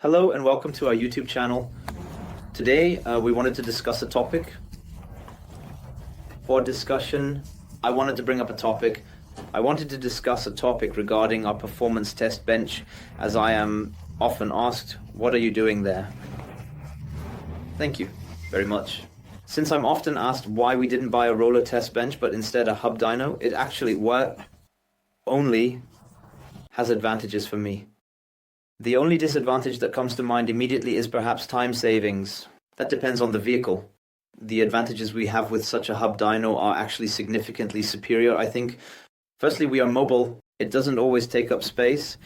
Hello and welcome to our YouTube channel. Today we wanted to discuss a topic. For discussion, I wanted to bring up a topic. I wanted to discuss a topic regarding our performance test bench, as I am often asked, what are you doing there? Thank you very much. Since I'm often asked why we didn't buy a roller test bench but instead a hub dyno, it actually only has advantages for me. The only disadvantage that comes to mind immediately is perhaps time savings. That depends on the vehicle. The advantages we have with such a hub dyno are actually significantly superior, I think. Firstly, we are mobile. It doesn't always take up space,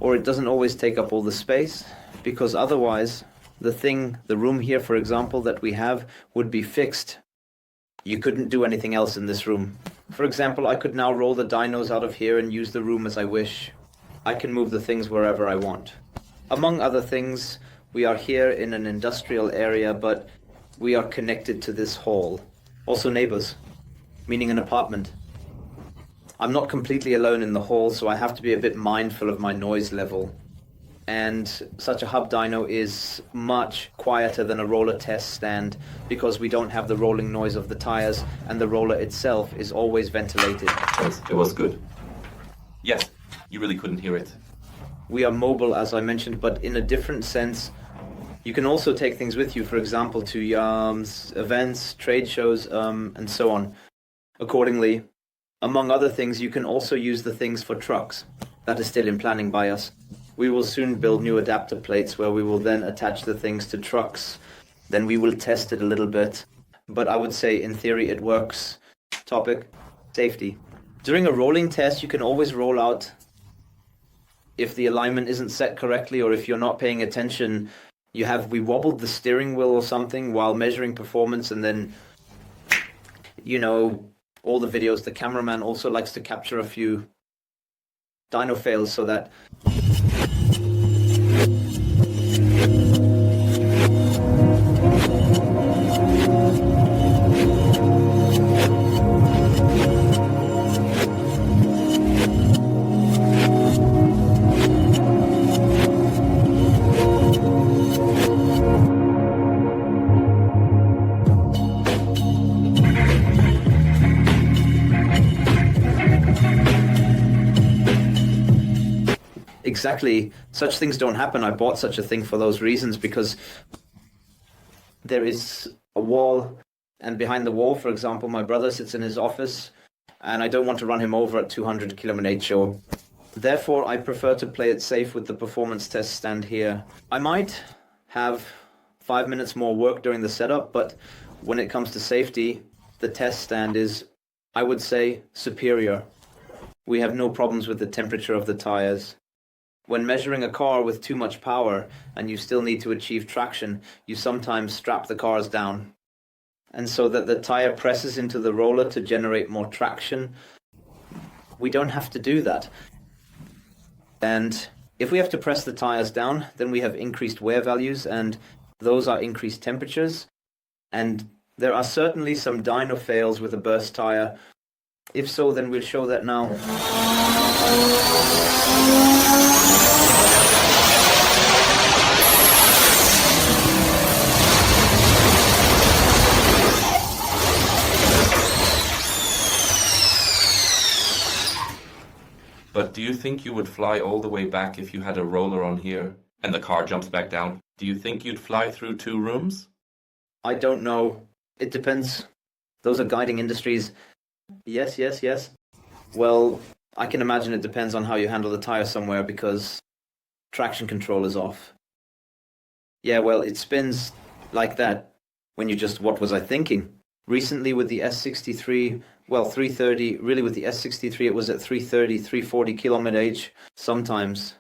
or it doesn't always take up all the space, because otherwise, the room here, for example, that we have would be fixed. You couldn't do anything else in this room. For example, I could now roll the dynos out of here and use the room as I wish. I can move the things wherever I want. Among other things, we are here in an industrial area, but we are connected to this hall. Also neighbors, meaning an apartment. I'm not completely alone in the hall, so I have to be a bit mindful of my noise level. And such a hub dyno is much quieter than a roller test stand because we don't have the rolling noise of the tires, and the roller itself is always ventilated. Yes, it was good. Yes. You really couldn't hear it. We are mobile, as I mentioned, but in a different sense. You can also take things with you, for example, to events, trade shows, and so on. Accordingly, among other things, you can also use the things for trucks. That is still in planning by us. We will soon build new adapter plates where we will then attach the things to trucks. Then we will test it a little bit. But I would say, in theory, it works. Topic: safety. During a rolling test, you can always roll out if the alignment isn't set correctly, or if you're not paying attention. We wobbled the steering wheel or something while measuring performance, and then, all the videos, the cameraman also likes to capture a few dyno fails so that exactly, such things don't happen. I bought such a thing for those reasons, because there is a wall, and behind the wall, for example, my brother sits in his office, and I don't want to run him over at 200 km/h. Or therefore, I prefer to play it safe with the performance test stand here. I might have 5 minutes more work during the setup, but when it comes to safety, the test stand is, I would say, superior. We have no problems with the temperature of the tires. When measuring a car with too much power and you still need to achieve traction, you sometimes strap the cars down, and so that the tire presses into the roller to generate more traction. We don't have to do that. And if we have to press the tires down, then we have increased wear values, and those are increased temperatures. And there are certainly some dyno fails with a burst tire. If so, then we'll show that now. But do you think you would fly all the way back if you had a roller on here and the car jumps back down? Do you think you'd fly through 2 rooms? I don't know. It depends. Those are guiding industries. Yes. Well, I can imagine it depends on how you handle the tire somewhere, because traction control is off. Yeah, well, it spins like that when you just, what was I thinking? Recently with the S63, 330, really with the S63 it was at 330, 340 km/h. Sometimes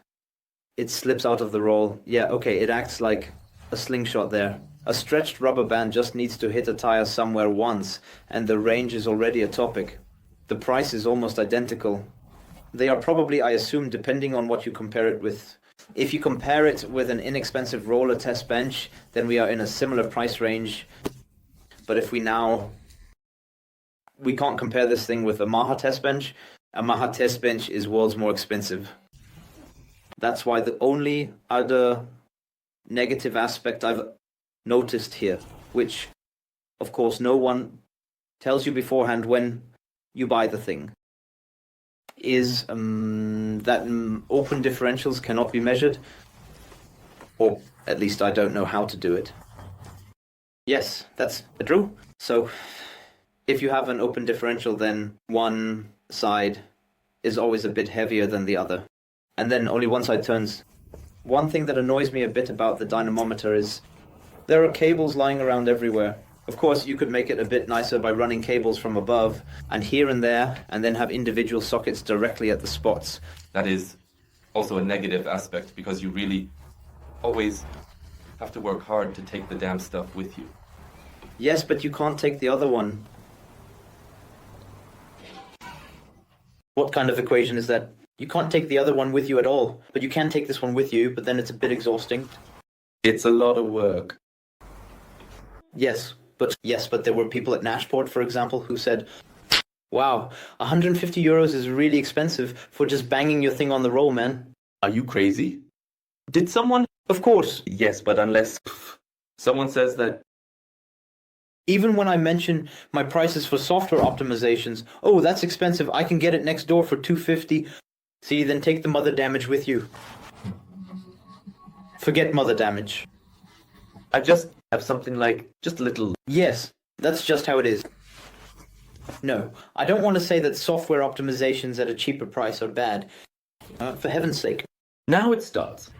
it slips out of the roll. Yeah, okay, it acts like a slingshot there. A stretched rubber band just needs to hit a tire somewhere once, and the range is already a topic. The price is almost identical. They are probably, I assume, depending on what you compare it with. If you compare it with an inexpensive roller test bench, then we are in a similar price range. But if we can't compare this thing with a Maha test bench. A Maha test bench is worlds more expensive. That's why the only other negative aspect I've noticed here, which, of course, no one tells you beforehand when you buy the thing, is that open differentials cannot be measured, or at least I don't know how to do it. Yes, that's true. So if you have an open differential, then one side is always a bit heavier than the other, and then only one side turns. One thing that annoys me a bit about the dynamometer is there are cables lying around everywhere. Of course, you could make it a bit nicer by running cables from above and here and there, and then have individual sockets directly at the spots. That is also a negative aspect, because you really always have to work hard to take the damn stuff with you. Yes, but you can't take the other one. What kind of equation is that? You can't take the other one with you at all, but you can take this one with you, but then it's a bit exhausting. It's a lot of work. Yes, but there were people at Nashport, for example, who said, wow, 150 euros is really expensive for just banging your thing on the roll, man. Are you crazy? Did someone? Of course. Yes, but unless someone says that. Even when I mention my prices for software optimizations, oh, that's expensive, I can get it next door for 250. See, then take the mother damage with you. Forget mother damage. I just have something like, just a little. Yes, that's just how it is. No, I don't want to say that software optimizations at a cheaper price are bad. For heaven's sake. Now it starts.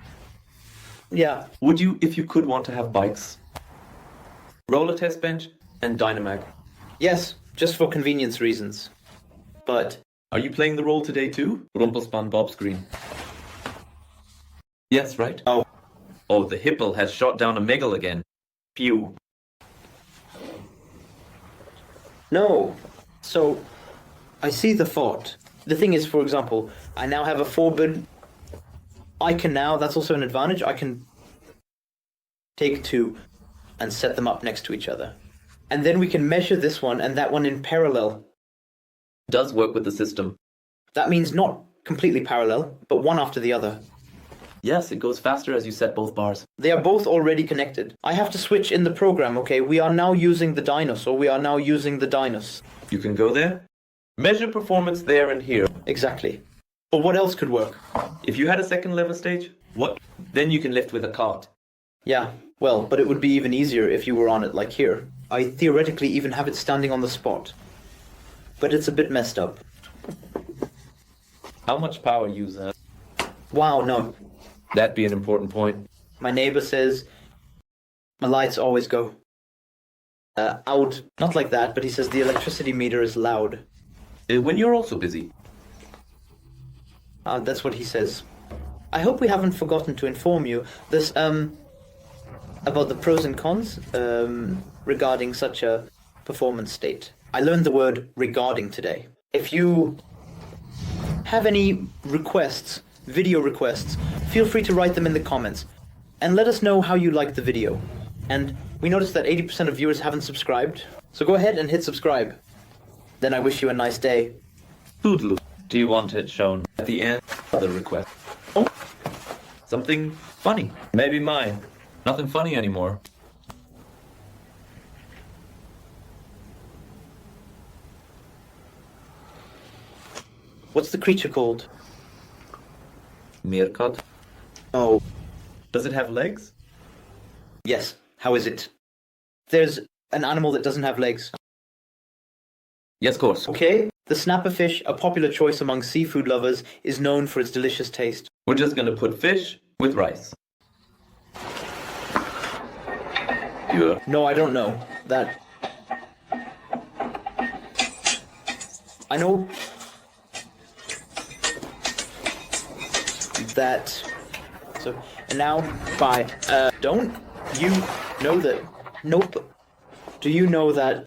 Yeah. Would you, if you could, want to have bikes? Roller test bench and Dynamag. Yes, just for convenience reasons. But are you playing the role today too? Rumpelspan Bob screen. Yes, right? Oh. Oh, the Hipple has shot down a Megal again. Pew. No. So, I see the thought. The thing is, for example, I now have a 4-bit. I can now, that's also an advantage, I can take two and set them up next to each other. And then we can measure this one and that one in parallel. Does work with the system. That means not completely parallel, but one after the other. Yes, it goes faster as you set both bars. They are both already connected. I have to switch in the program, okay? We are now using the dynos, or we are now using the dynos. You can go there, measure performance there and here. Exactly. Or what else could work? If you had a second level stage, what? Then you can lift with a cart. Yeah, well, but it would be even easier if you were on it like here. I theoretically even have it standing on the spot. But it's a bit messed up. How much power user? Wow, no. That'd be an important point. My neighbor says my lights always go out. Not like that, but he says the electricity meter is loud. When you're also busy. That's what he says. I hope we haven't forgotten to inform you this about the pros and cons regarding such a performance state. I learned the word regarding today. If you have any requests, video requests, feel free to write them in the comments and let us know how you like the video. And we noticed that 80% of viewers haven't subscribed, so go ahead and hit subscribe. Then I wish you a nice day. Toodaloo. Do you want it shown at the end of the request? Oh, something funny. Maybe mine. Nothing funny anymore. What's the creature called? Meerkat. Oh. Does it have legs? Yes. How is it? There's an animal that doesn't have legs. Yes, of course. Okay. The snapperfish, a popular choice among seafood lovers, is known for its delicious taste. We're just going to put fish with rice. Yeah. No, I don't know. That... I know... that... So, and now, bye. Don't you know that... Nope. Do you know that